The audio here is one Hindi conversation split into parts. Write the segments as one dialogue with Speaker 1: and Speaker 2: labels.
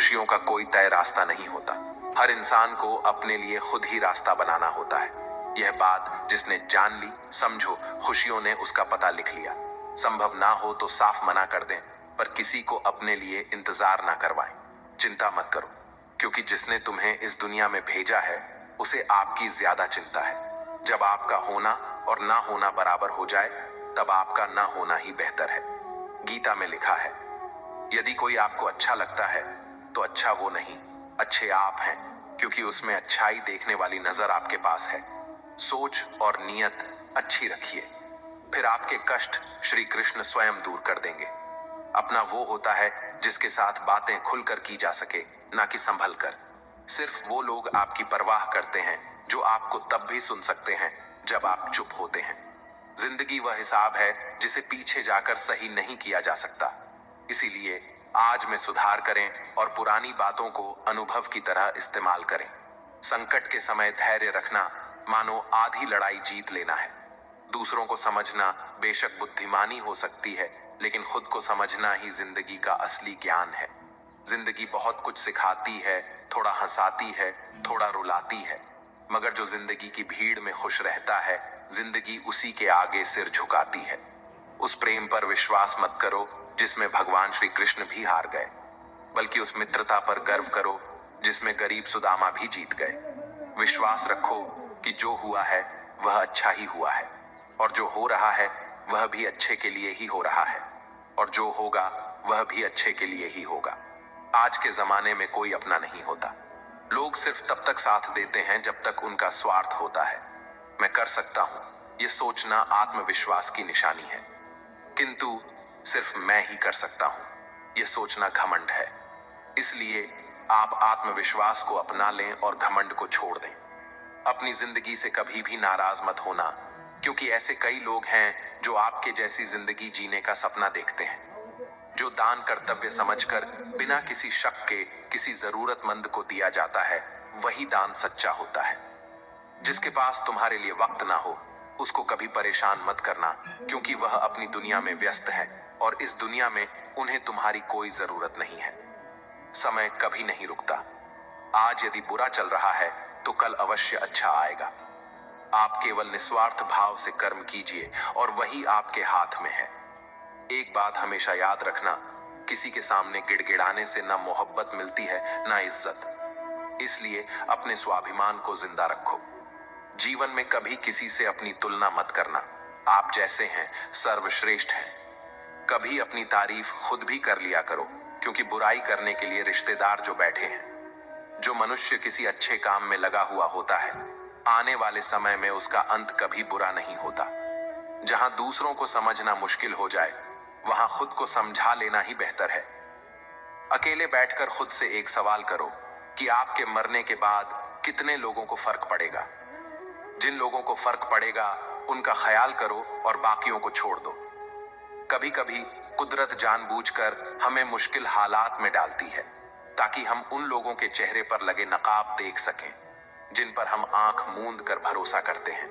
Speaker 1: खुशियों का कोई तय रास्ता नहीं होता। हर इंसान को अपने लिए खुद ही रास्ता बनाना होता है। यह बात जिसने जान ली, समझो खुशियों ने उसका पता लिख लिया। संभव ना हो तो साफ मना कर दें, पर किसी को अपने लिए इंतजार ना करवाएं। चिंता मत करो, क्योंकि जिसने तुम्हें इस दुनिया में भेजा है उसे आपकी ज्यादा चिंता है। जब आपका होना और ना होना बराबर हो जाए, तब आपका ना होना ही बेहतर है। गीता में लिखा है, यदि कोई आपको अच्छा लगता है तो अच्छा वो नहीं, अच्छे आप हैं, क्योंकि उसमें अच्छाई देखने वाली नजर आपके पास है। सोच और नीयत अच्छी रखिए, फिर आपके कष्ट श्री कृष्ण स्वयं दूर कर देंगे। अपना वो होता है जिसके साथ बातें खुलकर की जा सके, ना कि संभल कर। सिर्फ वो लोग आपकी परवाह करते हैं जो आपको तब भी सुन सकते हैं जब आप चुप होते हैं। जिंदगी वह हिसाब है जिसे पीछे जाकर सही नहीं किया जा सकता। इसीलिए आज में सुधार करें और पुरानी बातों को अनुभव की तरह इस्तेमाल करें। संकट के समय धैर्य रखना मानो आधी लड़ाई जीत लेना है। दूसरों को समझना बेशक बुद्धिमानी हो सकती है, लेकिन खुद को समझना ही जिंदगी का असली ज्ञान है। जिंदगी बहुत कुछ सिखाती है, थोड़ा हंसाती है, थोड़ा रुलाती है, मगर जो जिंदगी की भीड़ में खुश रहता है, जिंदगी उसी के आगे सिर झुकाती है। उस प्रेम पर विश्वास मत करो जिसमें भगवान श्री कृष्ण भी हार गए, बल्कि उस मित्रता पर गर्व करो जिसमें गरीब सुदामा भी जीत गए। विश्वास रखो कि जो हुआ है वह अच्छा ही हुआ है, और जो हो रहा है वह भी अच्छे के लिए ही हो रहा है, और जो होगा वह भी अच्छे के लिए ही होगा। आज के जमाने में कोई अपना नहीं होता। लोग सिर्फ तब तक साथ देते हैं जब तक उनका स्वार्थ होता है। मैं कर सकता हूं, यह सोचना आत्मविश्वास की निशानी है, किंतु सिर्फ मैं ही कर सकता हूं, यह सोचना घमंड है। इसलिए आप आत्मविश्वास को अपना लें और घमंड को छोड़ दें। अपनी जिंदगी से कभी भी नाराज मत होना, क्योंकि ऐसे कई लोग हैं जो आपके जैसी जिंदगी जीने का सपना देखते हैं। जो दान कर्तव्य समझकर बिना किसी शक के किसी जरूरतमंद को दिया जाता है, वही दान सच्चा होता है। जिसके पास तुम्हारे लिए वक्त ना हो, उसको कभी परेशान मत करना, क्योंकि वह अपनी दुनिया में व्यस्त है और इस दुनिया में उन्हें तुम्हारी कोई जरूरत नहीं है। समय कभी नहीं रुकता। आज यदि बुरा चल रहा है तो कल अवश्य अच्छा आएगा। आप केवल निस्वार्थ भाव से कर्म कीजिए और वही आपके हाथ में है। एक बात हमेशा याद रखना, किसी के सामने गिड़गिड़ाने से ना मोहब्बत मिलती है ना इज्जत। इसलिए अपने स्वाभिमान को जिंदा रखो। जीवन में कभी किसी से अपनी तुलना मत करना। आप जैसे हैं सर्वश्रेष्ठ हैं। कभी अपनी तारीफ खुद भी कर लिया करो, क्योंकि बुराई करने के लिए रिश्तेदार जो बैठे हैं। जो मनुष्य किसी अच्छे काम में लगा हुआ होता है, आने वाले समय में उसका अंत कभी बुरा नहीं होता। जहां दूसरों को समझना मुश्किल हो जाए, वहां खुद को समझा लेना ही बेहतर है। अकेले बैठकर खुद से एक सवाल करो कि आपके मरने के बाद कितने लोगों को फर्क पड़ेगा। जिन लोगों को फर्क पड़ेगा उनका ख्याल करो और बाकियों को छोड़ दो। कभी कभी कुदरत जानबूझकर हमें मुश्किल हालात में डालती है, ताकि हम उन लोगों के चेहरे पर लगे नकाब देख सकें जिन पर हम आंख मूंद कर भरोसा करते हैं।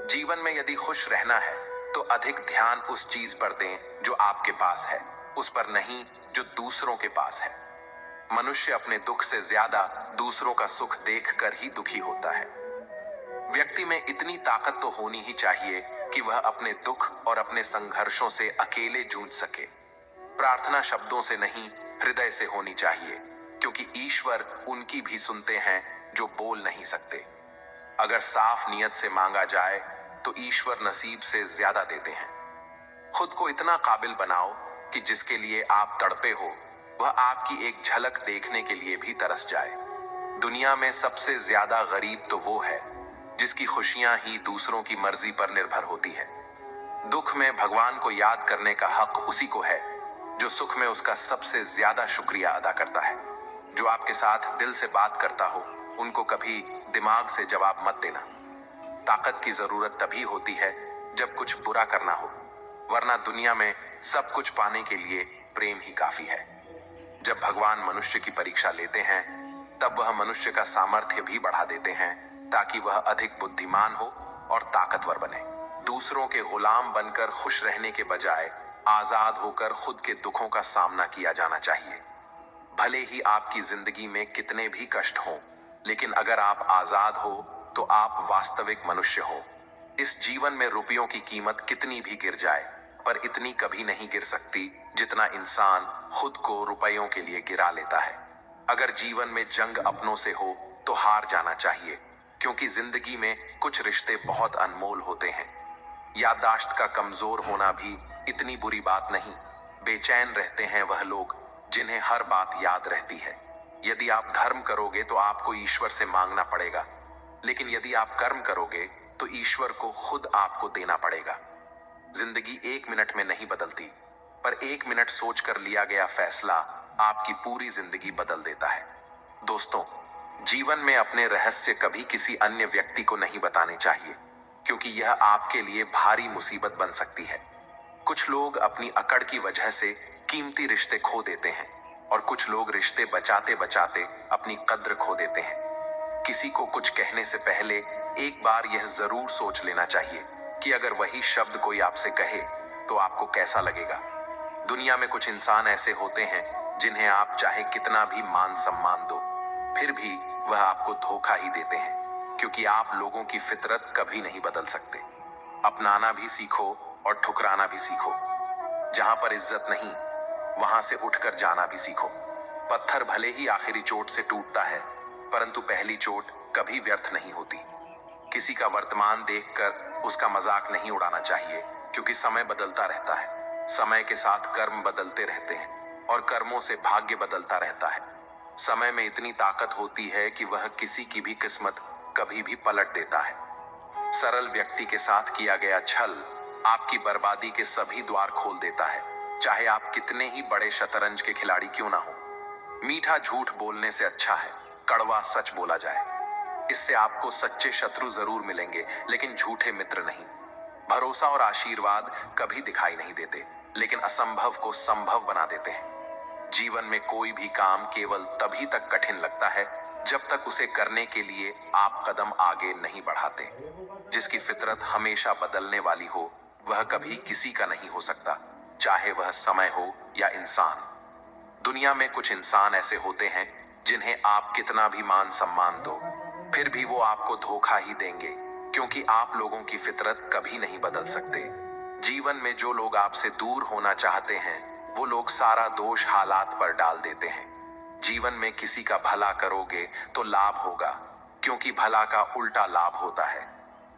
Speaker 1: जीवन में यदि खुश रहना है तो अधिक ध्यान उस चीज पर दें जो आपके पास है, उस पर नहीं जो दूसरों के पास है। मनुष्य अपने दुख से ज्यादा दूसरों का सुख देखकर ही दुखी होता है। व्यक्ति में इतनी ताकत तो होनी ही चाहिए कि वह अपने दुख और अपने संघर्षों से अकेले जूझ सके। प्रार्थना शब्दों से नहीं, हृदय से होनी चाहिए, क्योंकि ईश्वर उनकी भी सुनते हैं जो बोल नहीं सकते। अगर साफ नियत से मांगा जाए तो ईश्वर नसीब से ज्यादा देते हैं। खुद को इतना काबिल बनाओ कि जिसके लिए आप तड़पे हो, वह आपकी एक झलक देखने के लिए भी तरस जाए। दुनिया में सबसे ज्यादा गरीब तो वो है जिसकी खुशियां ही दूसरों की मर्जी पर निर्भर होती है। दुख में भगवान को याद करने का हक उसी को है जो सुख में उसका सबसे ज्यादा शुक्रिया अदा करता है। जो आपके साथ दिल से बात करता हो, उनको कभी दिमाग से जवाब मत देना। ताकत की जरूरत तभी होती है जब कुछ बुरा करना हो, वरना दुनिया में सब कुछ पाने के लिए प्रेम ही काफी है। जब भगवान मनुष्य की परीक्षा लेते हैं, तब वह मनुष्य का सामर्थ्य भी बढ़ा देते हैं, ताकि वह अधिक बुद्धिमान हो और ताकतवर बने। दूसरों के गुलाम बनकर खुश रहने के बजाय आजाद होकर खुद के दुखों का सामना किया जाना चाहिए। भले ही आपकी जिंदगी में कितने भी कष्ट हों, लेकिन अगर आप आजाद हो तो आप वास्तविक मनुष्य हो। इस जीवन में रुपयों की कीमत कितनी भी गिर जाए, पर इतनी कभी नहीं गिर सकती जितना इंसान खुद को रुपयों के लिए गिरा लेता है। अगर जीवन में जंग अपनों से हो तो हार जाना चाहिए, क्योंकि जिंदगी में कुछ रिश्ते बहुत अनमोल होते हैं। याददाश्त का कमजोर होना भी इतनी बुरी बात नहीं। बेचैन रहते हैं वह लोग जिन्हें हर बात याद रहती है। यदि आप धर्म करोगे तो आपको ईश्वर से मांगना पड़ेगा, लेकिन यदि आप कर्म करोगे तो ईश्वर को खुद आपको देना पड़ेगा। जिंदगी 1 मिनट में नहीं बदलती, पर 1 मिनट सोचकर लिया गया फैसला आपकी पूरी जिंदगी बदल देता है। दोस्तों, जीवन में अपने रहस्य कभी किसी अन्य व्यक्ति को नहीं बताने चाहिए, क्योंकि यह आपके लिए भारी मुसीबत बन सकती है। कुछ लोग अपनी अकड़ की वजह से कीमती रिश्ते खो देते हैं, और कुछ लोग रिश्ते बचाते बचाते अपनी कद्र खो देते हैं। किसी को कुछ कहने से पहले एक बार यह जरूर सोच लेना चाहिए कि अगर वही शब्द कोई आपसे कहे तो आपको कैसा लगेगा। दुनिया में कुछ इंसान ऐसे होते हैं जिन्हें आप चाहे कितना भी मान सम्मान दो, फिर भी वह आपको धोखा ही देते हैं, क्योंकि आप लोगों की फितरत कभी नहीं बदल सकते। अपनाना भी सीखो और ठुकराना भी सीखो। जहां पर इज्जत नहीं, वहां से उठकर जाना भी सीखो। पत्थर भले ही आखिरी चोट से टूटता है, परंतु पहली चोट कभी व्यर्थ नहीं होती। किसी का वर्तमान देखकर उसका मजाक नहीं उड़ाना चाहिए, क्योंकि समय बदलता रहता है। समय के साथ कर्म बदलते रहते हैं, और कर्मों से भाग्य बदलता रहता है। समय में इतनी ताकत होती है कि वह किसी की भी किस्मत कभी भी पलट देता है। सरल व्यक्ति के साथ किया गया छल आपकी बर्बादी के सभी द्वार खोल देता है, चाहे आप कितने ही बड़े शतरंज के खिलाड़ी क्यों ना हो। मीठा झूठ बोलने से अच्छा है कड़वा सच बोला जाए। इससे आपको सच्चे शत्रु जरूर मिलेंगे, लेकिन झूठे मित्र नहीं। भरोसा और आशीर्वाद कभी दिखाई नहीं देते, लेकिन असंभव को संभव बना देते हैं। जीवन में कोई भी काम केवल तभी तक कठिन लगता है जब तक उसे करने के लिए आप कदम आगे नहीं बढ़ाते। जिसकी फितरत हमेशा बदलने वाली हो, वह कभी किसी का नहीं हो सकता, चाहे वह समय हो या इंसान। दुनिया में कुछ इंसान ऐसे होते हैं जिन्हें आप कितना भी मान सम्मान दो, फिर भी वो आपको धोखा ही देंगे, क्योंकि आप लोगों की फितरत कभी नहीं बदल सकते। जीवन में जो लोग आपसे दूर होना चाहते हैं, वो लोग सारा दोष हालात पर डाल देते हैं। जीवन में किसी का भला करोगे तो लाभ होगा, क्योंकि भला का उल्टा लाभ होता है।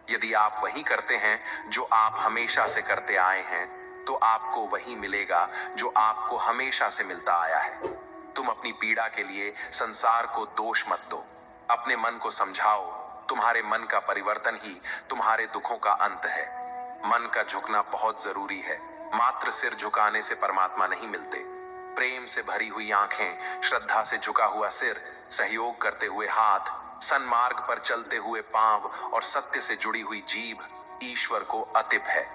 Speaker 1: यदि आप वही करते हैं जो आप हमेशा से करते आए हैं, तो आपको वही मिलेगा जो आपको हमेशा से मिलता आया है। तुम अपनी पीड़ा के लिए संसार को दोष मत दो। अपने मन को समझाओ, तुम्हारे मन का परिवर्तन ही तुम्हारे दुखों का अंत है। मन का झुकना बहुत जरूरी है, मात्र सिर झुकाने से परमात्मा नहीं मिलते। प्रेम से भरी हुई आंखें, श्रद्धा से झुका हुआ सिर, सहयोग करते हुए हाथ, सन्मार्ग पर चलते हुए पांव और सत्य से जुड़ी हुई जीभ ईश्वर को अतिप है।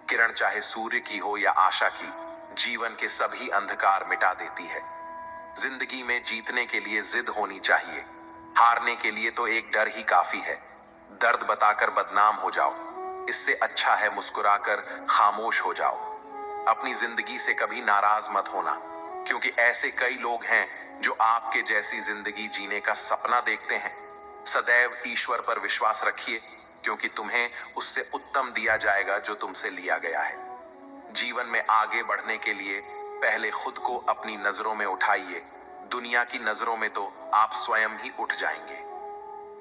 Speaker 1: किरण चाहे सूर्य की हो या आशा की, जीवन के सभी अंधकार मिटा देती है। जिंदगी में जीतने के लिए जिद होनी चाहिए, हारने के लिए तो एक डर ही काफी है। दर्द बताकर बदनाम हो जाओ, इससे अच्छा है मुस्कुराकर खामोश हो जाओ। अपनी जिंदगी से कभी नाराज मत होना, क्योंकि ऐसे कई लोग हैं जो आपके जैसी जिंदगी जीने का सपना देखते हैं। सदैव ईश्वर पर विश्वास रखिए, क्योंकि तुम्हें उससे उत्तम दिया जाएगा जो तुमसे लिया गया है। जीवन में आगे बढ़ने के लिए पहले खुद को अपनी नजरों में उठाइए। दुनिया की नजरों में तो आप स्वयं ही उठ जाएंगे।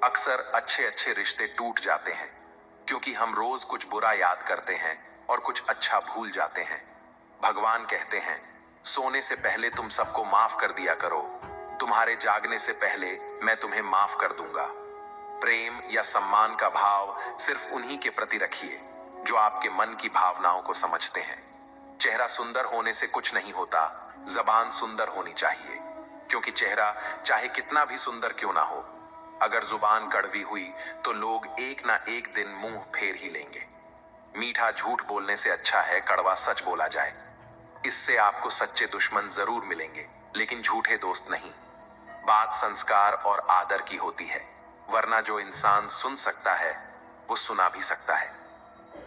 Speaker 1: अक्सर अच्छे अच्छे रिश्ते टूट जाते हैं, क्योंकि हम रोज कुछ बुरा याद करते हैं और कुछ अच्छा भूल जाते हैं। भगवान कहते हैं, सोने से पहले तुम सबको माफ कर दिया करो, तुम्हारे जागने से पहले मैं तुम्हें माफ कर दूंगा। प्रेम या सम्मान का भाव सिर्फ उन्हीं के प्रति रखिए जो आपके मन की भावनाओं को समझते हैं। चेहरा सुंदर होने से कुछ नहीं होता, जबान सुंदर होनी चाहिए, क्योंकि चेहरा चाहे कितना भी सुंदर क्यों ना हो, अगर जुबान कड़वी हुई तो लोग एक ना एक दिन मुंह फेर ही लेंगे। मीठा झूठ बोलने से अच्छा है कड़वा सच बोला जाए। इससे आपको सच्चे दुश्मन जरूर मिलेंगे, लेकिन झूठे दोस्त नहीं। बात संस्कार और आदर की होती है, वरना जो इंसान सुन सकता है वो सुना भी सकता है।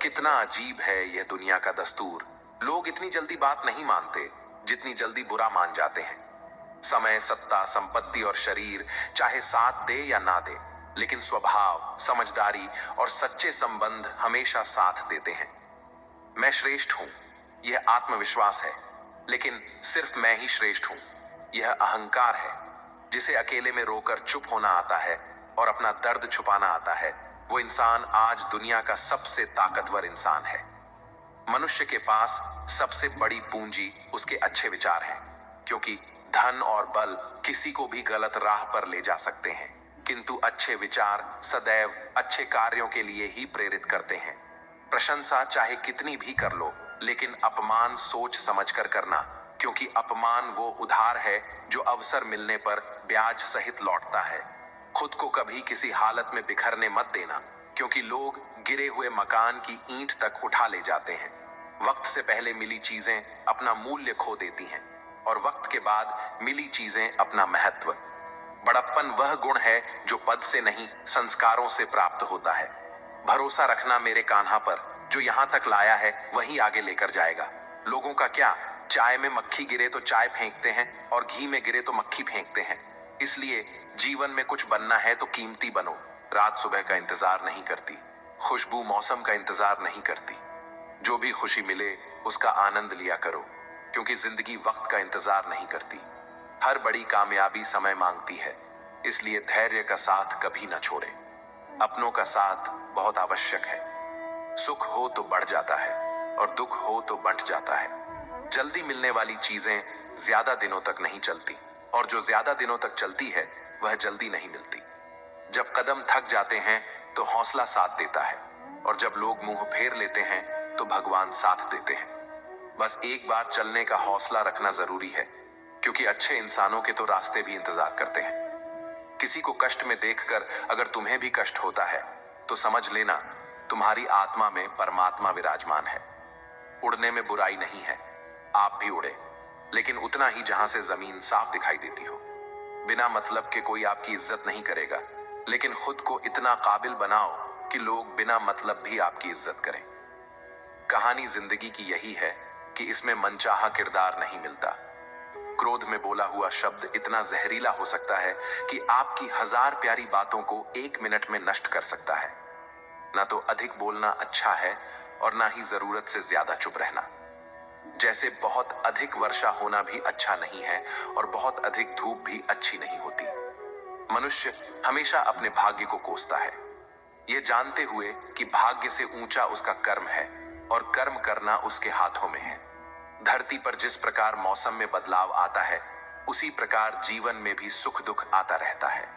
Speaker 1: कितना अजीब है यह दुनिया का दस्तूर। लोग इतनी जल्दी बात नहीं मानते जितनी जल्दी बुरा मान जाते हैं। समय, सत्ता, संपत्ति और शरीर चाहे साथ दे या ना दे, लेकिन स्वभाव, समझदारी और सच्चे संबंध हमेशा साथ देते हैं। मैं श्रेष्ठ हूं, यह आत्मविश्वास है, लेकिन सिर्फ मैं ही श्रेष्ठ हूं, यह अहंकार है। जिसे अकेले में रोकर चुप होना आता है और अपना दर्द छुपाना आता है, वो इंसान आज दुनिया का सबसे ताकतवर इंसान है। मनुष्य के पास सबसे बड़ी पूंजी उसके अच्छे विचार हैं, क्योंकि धन और बल किसी को भी गलत राह पर ले जा सकते हैं, किंतु अच्छे विचार सदैव अच्छे कार्यों के लिए ही प्रेरित करते हैं। प्रशंसा चाहे कितनी भी कर लो, लेकिन अपमान सोच समझकर करना, क्योंकि अपमान वो उधार है जो अवसर मिलने पर ब्याज सहित लौटता है। खुद को कभी किसी हालत में बिखरने मत देना, क्योंकि लोग गिरे हुए मकान की ईंट तक उठा ले जाते हैं। वक्त से पहले मिली चीजें अपना मूल्य खो देती हैं, और वक्त के बाद मिली चीजें अपना महत्व। बड़प्पन वह गुण है जो पद से नहीं, संस्कारों से प्राप्त होता है। भरोसा रखना मेरे कान्हा पर, जो यहां तक लाया है वहीं आगे लेकर जाएगा। लोगों का क्या, चाय में मक्खी गिरे तो चाय फेंकते हैं और घी में गिरे तो मक्खी फेंकते हैं। इसलिए जीवन में कुछ बनना है तो कीमती बनो। रात सुबह का इंतजार नहीं करती, खुशबू मौसम का इंतजार नहीं करती। जो भी खुशी मिले उसका आनंद लिया करो, क्योंकि जिंदगी वक्त का इंतजार नहीं करती। हर बड़ी कामयाबी समय मांगती है, इसलिए धैर्य का साथ कभी ना छोड़े। अपनों का साथ बहुत आवश्यक है। सुख हो तो बढ़ जाता है और दुख हो तो बंट जाता है। जल्दी मिलने वाली चीजें ज्यादा दिनों तक नहीं चलती, और जो ज्यादा दिनों तक चलती है वह जल्दी नहीं मिलती। जब कदम थक जाते हैं तो हौसला साथ देता है, और जब लोग मुंह फेर लेते हैं तो भगवान साथ देते हैं। बस एक बार चलने का हौसला रखना जरूरी है, क्योंकि अच्छे इंसानों के तो रास्ते भी इंतजार करते हैं। किसी को कष्ट में देखकर अगर तुम्हें भी कष्ट होता है तो समझ लेना तुम्हारी आत्मा में परमात्मा विराजमान है। उड़ने में बुराई नहीं है, आप भी उड़े, लेकिन उतना ही जहां से जमीन साफ दिखाई देती हो। बिना मतलब के कोई आपकी इज्जत नहीं करेगा, लेकिन खुद को इतना काबिल बनाओ कि लोग बिना मतलब भी आपकी इज्जत करें। कहानी जिंदगी की यही है कि इसमें मनचाहा किरदार नहीं मिलता। क्रोध में बोला हुआ शब्द इतना जहरीला हो सकता है कि आपकी 1000 प्यारी बातों को 1 मिनट में नष्ट कर सकता है। ना तो अधिक बोलना अच्छा है और ना ही जरूरत से ज्यादा चुप रहना। जैसे बहुत अधिक वर्षा होना भी अच्छा नहीं है और बहुत अधिक धूप भी अच्छी नहीं होती। मनुष्य हमेशा अपने भाग्य को कोसता है, यह जानते हुए कि भाग्य से ऊंचा उसका कर्म है और कर्म करना उसके हाथों में है। धरती पर जिस प्रकार मौसम में बदलाव आता है, उसी प्रकार जीवन में भी सुख दुख आता रहता है।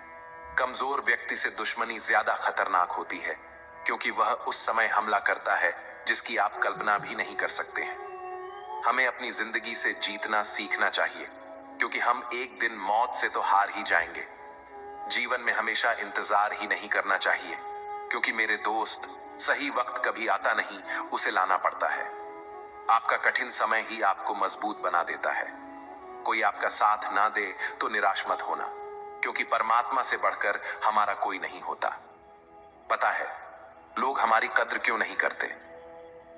Speaker 1: कमजोर व्यक्ति से दुश्मनी ज्यादा खतरनाक होती है, क्योंकि वह उस समय हमला करता है जिसकी आप कल्पना भी नहीं कर सकते हैं। हमें अपनी जिंदगी से जीतना सीखना चाहिए, क्योंकि हम एक दिन मौत से तो हार ही जाएंगे। जीवन में हमेशा इंतजार ही नहीं करना चाहिए, क्योंकि मेरे दोस्त सही वक्त कभी आता नहीं, उसे लाना पड़ता है। आपका कठिन समय ही आपको मजबूत बना देता है। कोई आपका साथ ना दे तो निराश मत होना, क्योंकि परमात्मा से बढ़कर हमारा कोई नहीं होता। पता है लोग हमारी कद्र क्यों नहीं करते?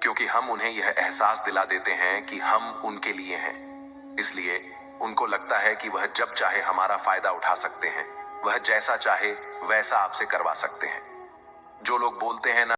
Speaker 1: क्योंकि हम उन्हें यह एहसास दिला देते हैं कि हम उनके लिए हैं। इसलिए उनको लगता है कि वह जब चाहे हमारा फायदा उठा सकते हैं, वह जैसा चाहे वैसा आपसे करवा सकते हैं। जो लोग बोलते हैं ना